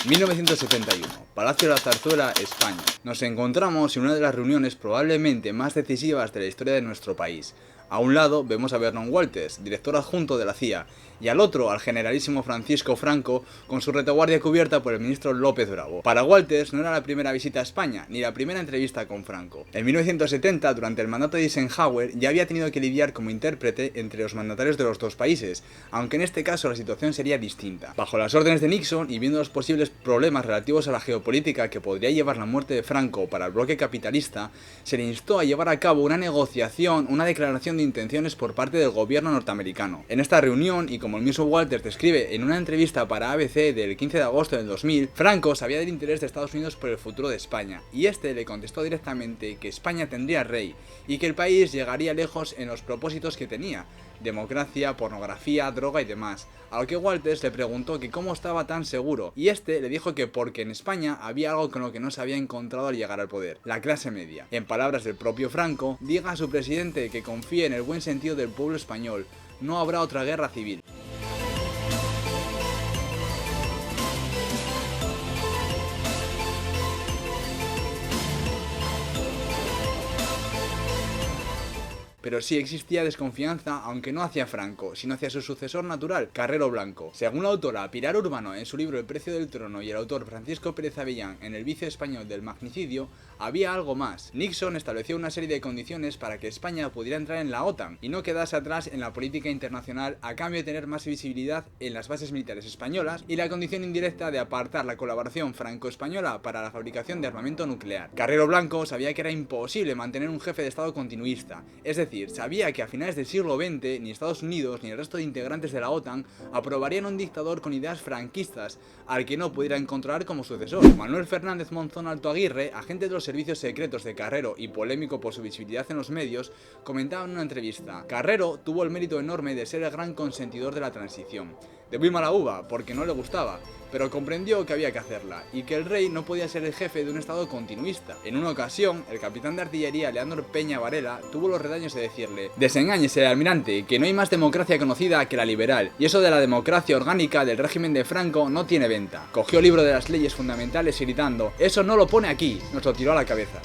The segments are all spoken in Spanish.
1971, Palacio de la Zarzuela, España. Nos encontramos en una de las reuniones probablemente más decisivas de la historia de nuestro país. A un lado vemos a Vernon Walters, director adjunto de la CIA, y al otro al generalísimo Francisco Franco, con su retaguardia cubierta por el ministro López Bravo. Para Walters no era la primera visita a España, ni la primera entrevista con Franco. En 1970, durante el mandato de Eisenhower, ya había tenido que lidiar como intérprete entre los mandatarios de los dos países, aunque en este caso la situación sería distinta. Bajo las órdenes de Nixon y viendo los posibles problemas relativos a la geopolítica que podría llevar la muerte de Franco para el bloque capitalista, se le instó a llevar a cabo una negociación, una declaración de intenciones por parte del gobierno norteamericano. En esta reunión, y como el mismo Walters describe en una entrevista para ABC del 15 de agosto del 2000, Franco sabía del interés de Estados Unidos por el futuro de España, y este le contestó directamente que España tendría rey, y que el país llegaría lejos en los propósitos que tenía: democracia, pornografía, droga y demás. A lo que Walters le preguntó que cómo estaba tan seguro, y este le dijo que porque en España había algo con lo que no se había encontrado al llegar al poder: la clase media. En palabras del propio Franco, diga a su presidente que confíe en el buen sentido del pueblo español, no habrá otra guerra civil. Pero sí existía desconfianza, aunque no hacia Franco, sino hacia su sucesor natural, Carrero Blanco. Según la autora Pilar Urbano en su libro El precio del trono y el autor Francisco Pérez Avellán en El vicio español del magnicidio, había algo más. Nixon estableció una serie de condiciones para que España pudiera entrar en la OTAN y no quedase atrás en la política internacional a cambio de tener más visibilidad en las bases militares españolas, y la condición indirecta de apartar la colaboración franco-española para la fabricación de armamento nuclear. Carrero Blanco sabía que era imposible mantener un jefe de Estado continuista, es decir, sabía que a finales del siglo XX ni Estados Unidos ni el resto de integrantes de la OTAN aprobarían un dictador con ideas franquistas al que no pudieran controlar como sucesor. Manuel Fernández Monzón Alto Aguirre, agente de los servicios secretos de Carrero y polémico por su visibilidad en los medios, comentaba en una entrevista: Carrero tuvo el mérito enorme de ser el gran consentidor de la transición. De muy mala uva, porque no le gustaba, pero comprendió que había que hacerla, y que el rey no podía ser el jefe de un estado continuista. En una ocasión, el capitán de artillería Leandro Peña Varela tuvo los redaños de decirle: desengáñese, almirante, que no hay más democracia conocida que la liberal, y eso de la democracia orgánica del régimen de Franco no tiene venta. Cogió el libro de las leyes fundamentales y gritando: eso no lo pone aquí, nos lo tiró a la cabeza.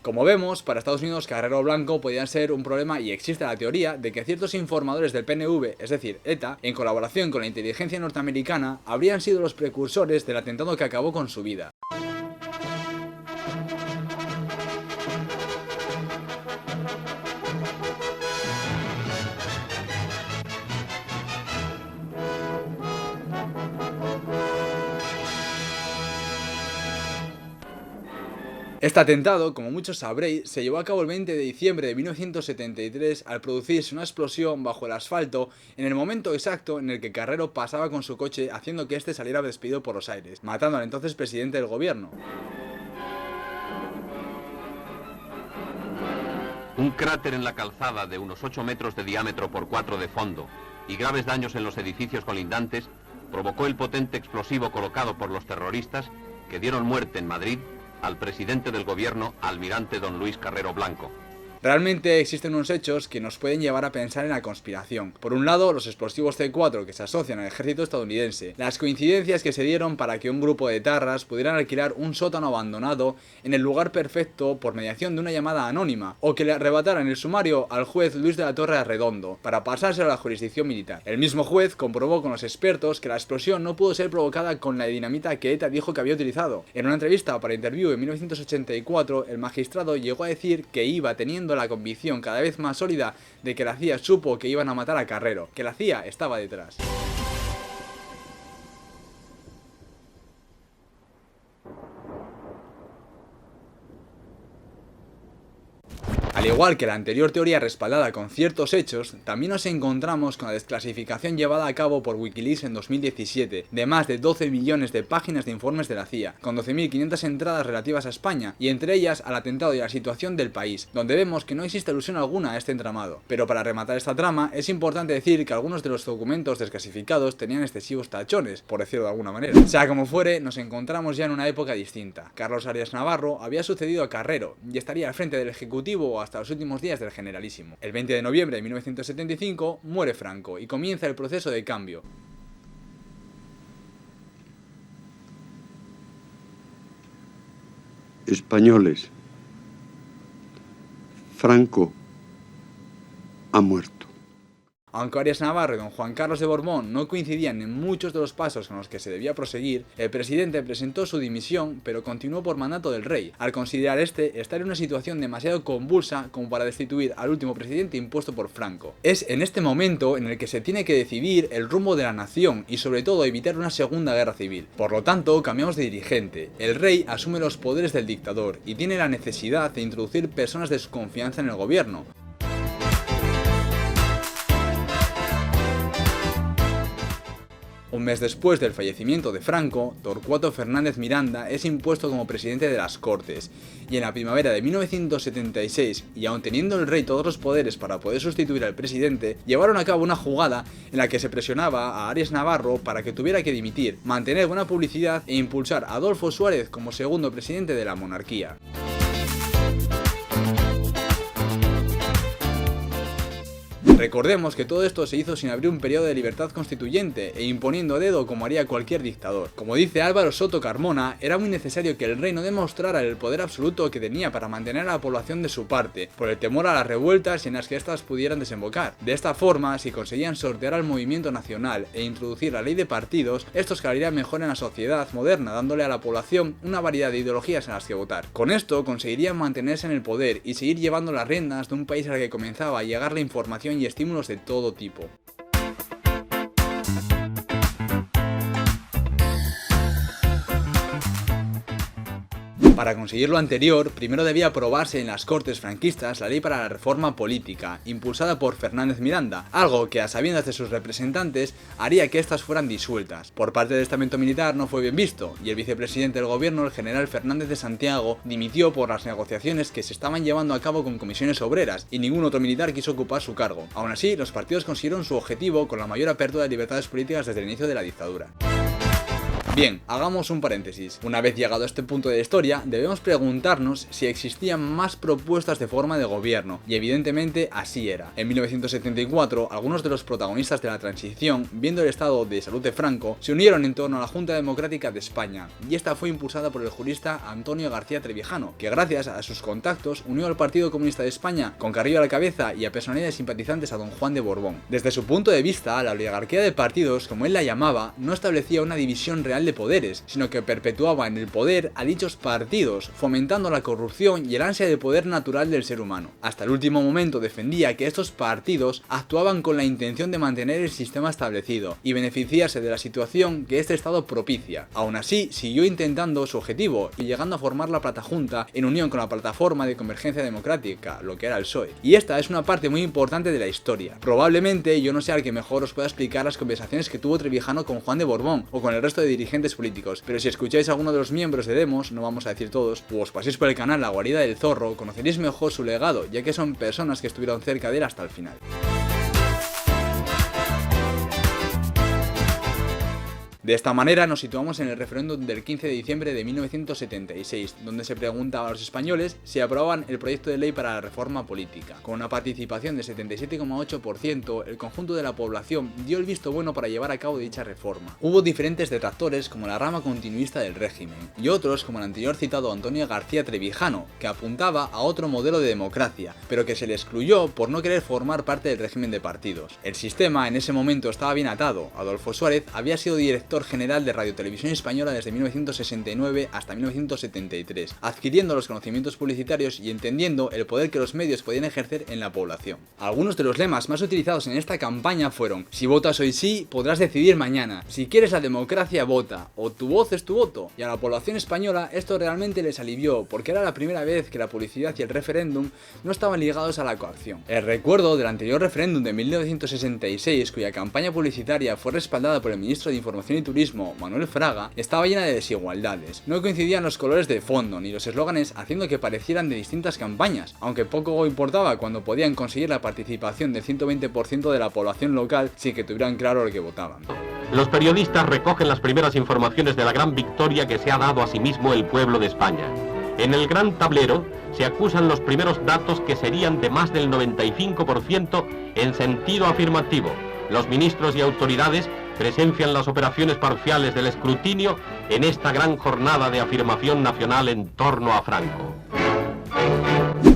Como vemos, para Estados Unidos Carrero Blanco podía ser un problema, y existe la teoría de que ciertos informadores del PNV, es decir, ETA, en colaboración con la inteligencia norteamericana, habrían sido los precursores del atentado que acabó con su vida. Este atentado, como muchos sabréis, se llevó a cabo el 20 de diciembre de 1973 al producirse una explosión bajo el asfalto en el momento exacto en el que Carrero pasaba con su coche, haciendo que este saliera despedido por los aires, matando al entonces presidente del gobierno. Un cráter en la calzada de unos 8 metros de diámetro por 4 de fondo y graves daños en los edificios colindantes provocó el potente explosivo colocado por los terroristas que dieron muerte en Madrid al presidente del gobierno, almirante don Luis Carrero Blanco. Realmente existen unos hechos que nos pueden llevar a pensar en la conspiración. Por un lado, los explosivos C4 que se asocian al ejército estadounidense, las coincidencias que se dieron para que un grupo de etarras pudieran alquilar un sótano abandonado en el lugar perfecto por mediación de una llamada anónima, o que le arrebataran el sumario al juez Luis de la Torre Arredondo para pasárselo a la jurisdicción militar. El mismo juez comprobó con los expertos que la explosión no pudo ser provocada con la dinamita que ETA dijo que había utilizado. En una entrevista para Interview en 1984, el magistrado llegó a decir que iba teniendo la convicción cada vez más sólida de que la CIA supo que iban a matar a Carrero, que la CIA estaba detrás. Al igual que la anterior teoría respaldada con ciertos hechos, también nos encontramos con la desclasificación llevada a cabo por Wikileaks en 2017 de más de 12 millones de páginas de informes de la CIA, con 12.500 entradas relativas a España y entre ellas al atentado y a la situación del país, donde vemos que no existe alusión alguna a este entramado. Pero para rematar esta trama, es importante decir que algunos de los documentos desclasificados tenían excesivos tachones, por decirlo de alguna manera. Sea como fuere, nos encontramos ya en una época distinta. Carlos Arias Navarro había sucedido a Carrero y estaría al frente del Ejecutivo hasta los últimos días del Generalísimo. El 20 de noviembre de 1975 muere Franco y comienza el proceso de cambio. Españoles, Franco ha muerto. Aunque Arias Navarro y don Juan Carlos de Borbón no coincidían en muchos de los pasos con los que se debía proseguir, el presidente presentó su dimisión, pero continuó por mandato del rey, al considerar estar en una situación demasiado convulsa como para destituir al último presidente impuesto por Franco. Es en este momento en el que se tiene que decidir el rumbo de la nación y sobre todo evitar una segunda guerra civil. Por lo tanto, cambiamos de dirigente. El rey asume los poderes del dictador y tiene la necesidad de introducir personas de su confianza en el gobierno. Un mes después del fallecimiento de Franco, Torcuato Fernández Miranda es impuesto como presidente de las Cortes, y en la primavera de 1976, y aun teniendo el rey todos los poderes para poder sustituir al presidente, llevaron a cabo una jugada en la que se presionaba a Arias Navarro para que tuviera que dimitir, mantener buena publicidad e impulsar a Adolfo Suárez como segundo presidente de la monarquía. Recordemos que todo esto se hizo sin abrir un periodo de libertad constituyente e imponiendo a dedo como haría cualquier dictador. Como dice Álvaro Soto Carmona, era muy necesario que el rey no demostrara el poder absoluto que tenía para mantener a la población de su parte, por el temor a las revueltas en las que éstas pudieran desembocar. De esta forma, si conseguían sortear al movimiento nacional e introducir la ley de partidos, estos caerían mejor en la sociedad moderna, dándole a la población una variedad de ideologías en las que votar. Con esto conseguirían mantenerse en el poder y seguir llevando las riendas de un país al que comenzaba a llegar la información y estímulos de todo tipo. Para conseguir lo anterior, primero debía aprobarse en las Cortes franquistas la ley para la reforma política, impulsada por Fernández Miranda, algo que a sabiendas de sus representantes haría que éstas fueran disueltas. Por parte del estamento militar no fue bien visto, y el vicepresidente del gobierno, el general Fernández de Santiago, dimitió por las negociaciones que se estaban llevando a cabo con comisiones obreras, y ningún otro militar quiso ocupar su cargo. Aún así, los partidos consiguieron su objetivo con la mayor apertura de libertades políticas desde el inicio de la dictadura. Bien, hagamos un paréntesis. Una vez llegado a este punto de la historia, debemos preguntarnos si existían más propuestas de forma de gobierno, y evidentemente así era. En 1974, algunos de los protagonistas de la transición, viendo el estado de salud de Franco, se unieron en torno a la Junta Democrática de España, y esta fue impulsada por el jurista Antonio García Trevijano, que gracias a sus contactos unió al Partido Comunista de España, con Carrillo a la cabeza y a personalidades simpatizantes a don Juan de Borbón. Desde su punto de vista, la oligarquía de partidos, como él la llamaba, no establecía una división real de poderes, sino que perpetuaba en el poder a dichos partidos, fomentando la corrupción y el ansia de poder natural del ser humano. Hasta el último momento defendía que estos partidos actuaban con la intención de mantener el sistema establecido y beneficiarse de la situación que este estado propicia. Aún así, siguió intentando su objetivo y llegando a formar la Platjunta en unión con la Plataforma de Convergencia Democrática, lo que era el PSOE. Y esta es una parte muy importante de la historia. Probablemente yo no sea el que mejor os pueda explicar las conversaciones que tuvo Trevijano con Juan de Borbón o con el resto de dirigentes políticos, pero si escucháis a alguno de los miembros de Demos, no vamos a decir todos, o os paséis por el canal La Guarida del Zorro, conoceréis mejor su legado, ya que son personas que estuvieron cerca de él hasta el final. De esta manera nos situamos en el referéndum del 15 de diciembre de 1976, donde se preguntaba a los españoles si aprobaban el proyecto de ley para la reforma política. Con una participación de 77,8%, el conjunto de la población dio el visto bueno para llevar a cabo dicha reforma. Hubo diferentes detractores como la rama continuista del régimen, y otros como el anterior citado Antonio García Trevijano, que apuntaba a otro modelo de democracia, pero que se le excluyó por no querer formar parte del régimen de partidos. El sistema en ese momento estaba bien atado. Adolfo Suárez había sido director director general de Radiotelevisión Española desde 1969 hasta 1973, adquiriendo los conocimientos publicitarios y entendiendo el poder que los medios podían ejercer en la población. Algunos de los lemas más utilizados en esta campaña fueron: si votas hoy sí, podrás decidir mañana; si quieres la democracia, vota; o tu voz es tu voto. Y a la población española esto realmente les alivió, porque era la primera vez que la publicidad y el referéndum no estaban ligados a la coacción. El recuerdo del anterior referéndum de 1966, cuya campaña publicitaria fue respaldada por el ministro de Información y Turismo, Manuel Fraga, estaba llena de desigualdades. No coincidían los colores de fondo ni los eslóganes, haciendo que parecieran de distintas campañas, aunque poco importaba cuando podían conseguir la participación del 120% de la población local sin que tuvieran claro lo que votaban. Los periodistas recogen las primeras informaciones de la gran victoria que se ha dado a sí mismo el pueblo de España. En el gran tablero se acusan los primeros datos que serían de más del 95% en sentido afirmativo. Los ministros y autoridades presencian las operaciones parciales del escrutinio en esta gran jornada de afirmación nacional en torno a Franco.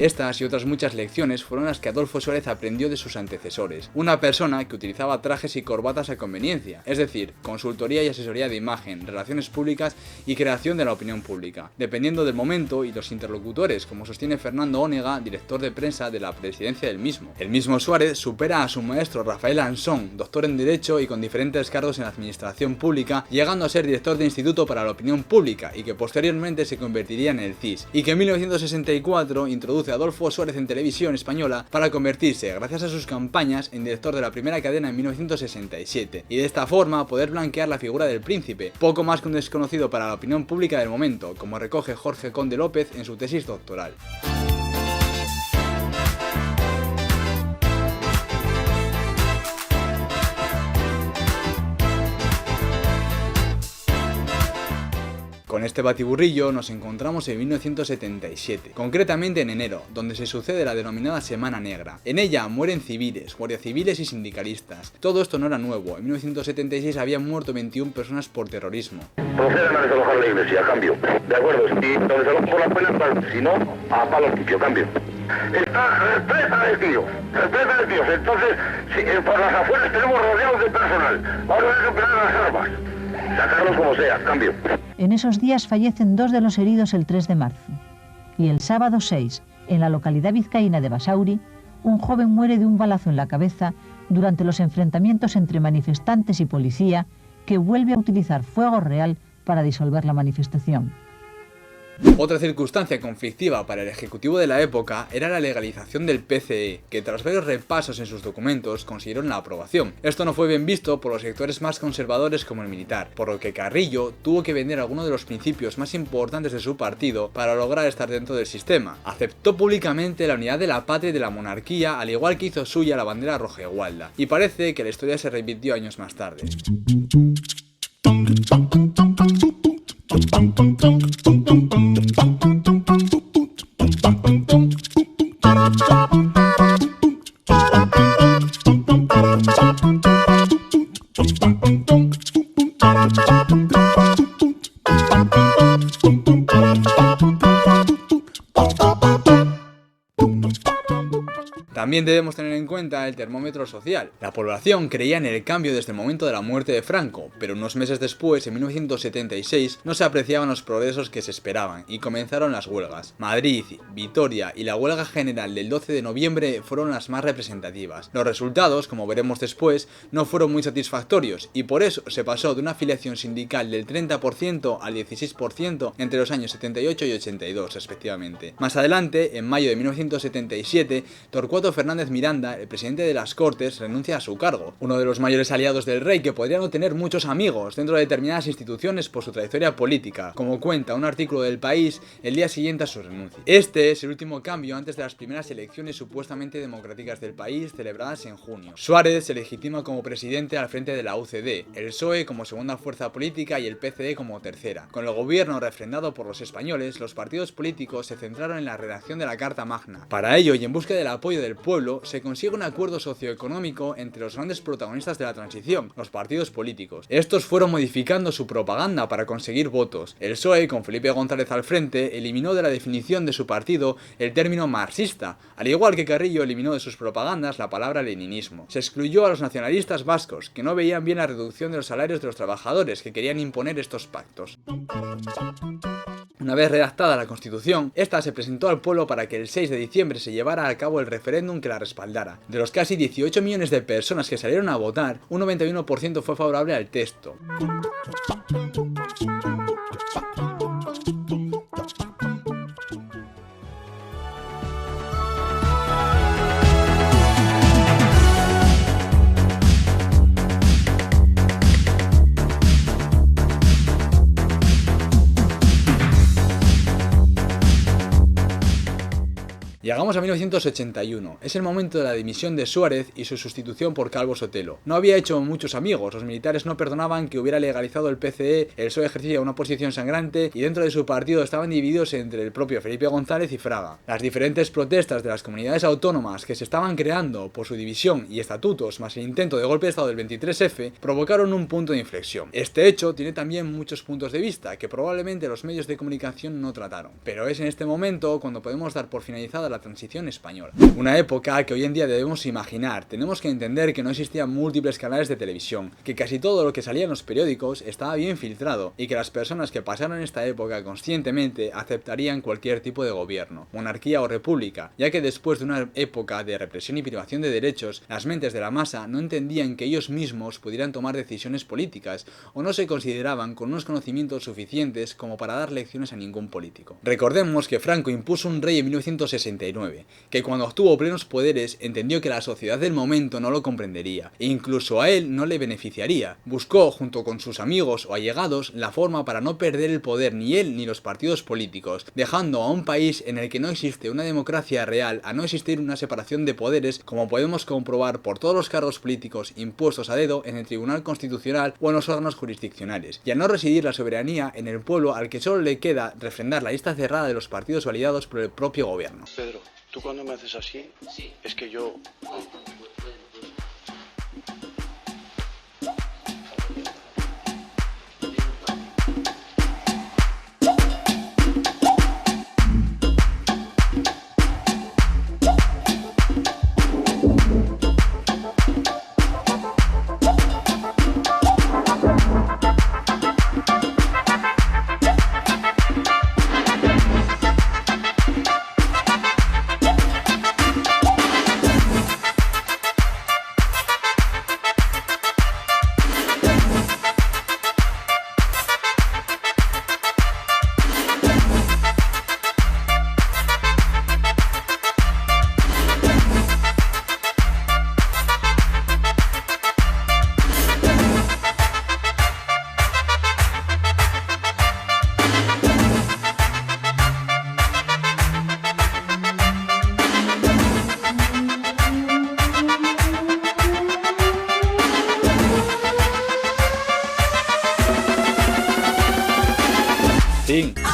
Estas y otras muchas lecciones fueron las que Adolfo Suárez aprendió de sus antecesores, una persona que utilizaba trajes y corbatas a conveniencia, es decir, consultoría y asesoría de imagen, relaciones públicas y creación de la opinión pública, dependiendo del momento y los interlocutores, como sostiene Fernando Onega, director de prensa de la presidencia del mismo. El mismo Suárez supera a su maestro Rafael Ansón, doctor en Derecho y con diferentes cargos en la administración pública, llegando a ser director de Instituto para la Opinión Pública y que posteriormente se convertiría en el CIS, y que en 1964 introduce a Adolfo Suárez en televisión española para convertirse, gracias a sus campañas, en director de la primera cadena en 1967, y de esta forma poder blanquear la figura del príncipe, poco más que un desconocido para la opinión pública del momento, como recoge Jorge Conde López en su tesis doctoral. Con este batiburrillo nos encontramos en 1977, concretamente en enero, donde se sucede la denominada Semana Negra. En ella mueren civiles, guardias civiles y sindicalistas. Todo esto no era nuevo, en 1976 habían muerto 21 personas por terrorismo. Procedan a desalojar la iglesia, a cambio. De acuerdo, si lo desalojan por la pena, si no, a palo limpio, cambio. Represa de tíos. Entonces, por las afueras tenemos rodeados de personal. Ahora hay que emplear las armas. Sacarlos como sea, cambio. En esos días fallecen 2 de los heridos el 3 de marzo. Y el sábado 6, en la localidad vizcaína de Basauri, un joven muere de un balazo en la cabeza durante los enfrentamientos entre manifestantes y policía, que vuelve a utilizar fuego real para disolver la manifestación. Otra circunstancia conflictiva para el ejecutivo de la época era la legalización del PCE, que tras varios repasos en sus documentos consiguieron la aprobación. Esto no fue bien visto por los sectores más conservadores como el militar, por lo que Carrillo tuvo que vender algunos de los principios más importantes de su partido para lograr estar dentro del sistema. Aceptó públicamente la unidad de la patria y de la monarquía, al igual que hizo suya la bandera roja-igualda, y parece que la historia se repitió años más tarde. También debemos tener en cuenta el termómetro social. La población creía en el cambio desde el momento de la muerte de Franco, pero unos meses después, en 1976, no se apreciaban los progresos que se esperaban y comenzaron las huelgas. Madrid, Vitoria y la huelga general del 12 de noviembre fueron las más representativas. Los resultados, como veremos después, no fueron muy satisfactorios y por eso se pasó de una afiliación sindical del 30% al 16% entre los años 78 y 82 respectivamente. Más adelante, en mayo de 1977, Torcuato Fernández Miranda, el presidente de las Cortes, renuncia a su cargo, uno de los mayores aliados del rey que podría no tener muchos amigos dentro de determinadas instituciones por su trayectoria política, como cuenta un artículo del País el día siguiente a su renuncia. Este es el último cambio antes de las primeras elecciones supuestamente democráticas del país celebradas en junio. Suárez se legitima como presidente al frente de la UCD, el PSOE como segunda fuerza política y el PCE como tercera. Con el gobierno refrendado por los españoles, los partidos políticos se centraron en la redacción de la Carta Magna. Para ello, y en busca del apoyo del pueblo, pueblo, se consigue un acuerdo socioeconómico entre los grandes protagonistas de la transición, los partidos políticos. Estos fueron modificando su propaganda para conseguir votos. El PSOE, con Felipe González al frente, eliminó de la definición de su partido el término marxista, al igual que Carrillo eliminó de sus propagandas la palabra leninismo. Se excluyó a los nacionalistas vascos, que no veían bien la reducción de los salarios de los trabajadores, que querían imponer estos pactos. Una vez redactada la Constitución, esta se presentó al pueblo para que el 6 de diciembre se llevara a cabo el referéndum que la respaldara. De los casi 18 millones de personas que salieron a votar, un 91% fue favorable al texto. Llegamos a 1981, es el momento de la dimisión de Suárez y su sustitución por Calvo Sotelo. No había hecho muchos amigos, los militares no perdonaban que hubiera legalizado el PCE, el PSOE ejercía una oposición sangrante y dentro de su partido estaban divididos entre el propio Felipe González y Fraga. Las diferentes protestas de las comunidades autónomas que se estaban creando por su división y estatutos, más el intento de golpe de estado del 23F, provocaron un punto de inflexión. Este hecho tiene también muchos puntos de vista que probablemente los medios de comunicación no trataron, pero es en este momento cuando podemos dar por finalizada la transición española. Una época que hoy en día debemos imaginar. Tenemos que entender que no existían múltiples canales de televisión, que casi todo lo que salía en los periódicos estaba bien filtrado y que las personas que pasaron esta época conscientemente aceptarían cualquier tipo de gobierno, monarquía o república, ya que después de una época de represión y privación de derechos, las mentes de la masa no entendían que ellos mismos pudieran tomar decisiones políticas o no se consideraban con unos conocimientos suficientes como para dar lecciones a ningún político. Recordemos que Franco impuso un rey en 1969, que cuando obtuvo plenos poderes entendió que la sociedad del momento no lo comprendería e incluso a él no le beneficiaría. Buscó, junto con sus amigos o allegados, la forma para no perder el poder ni él ni los partidos políticos, dejando a un país en el que no existe una democracia real, a no existir una separación de poderes, como podemos comprobar por todos los cargos políticos impuestos a dedo en el Tribunal Constitucional o en los órganos jurisdiccionales, y a no residir la soberanía en el pueblo al que solo le queda refrendar la lista cerrada de los partidos validados por el propio gobierno. Pedro, tú cuando me haces así, sí, es que yo... Fin.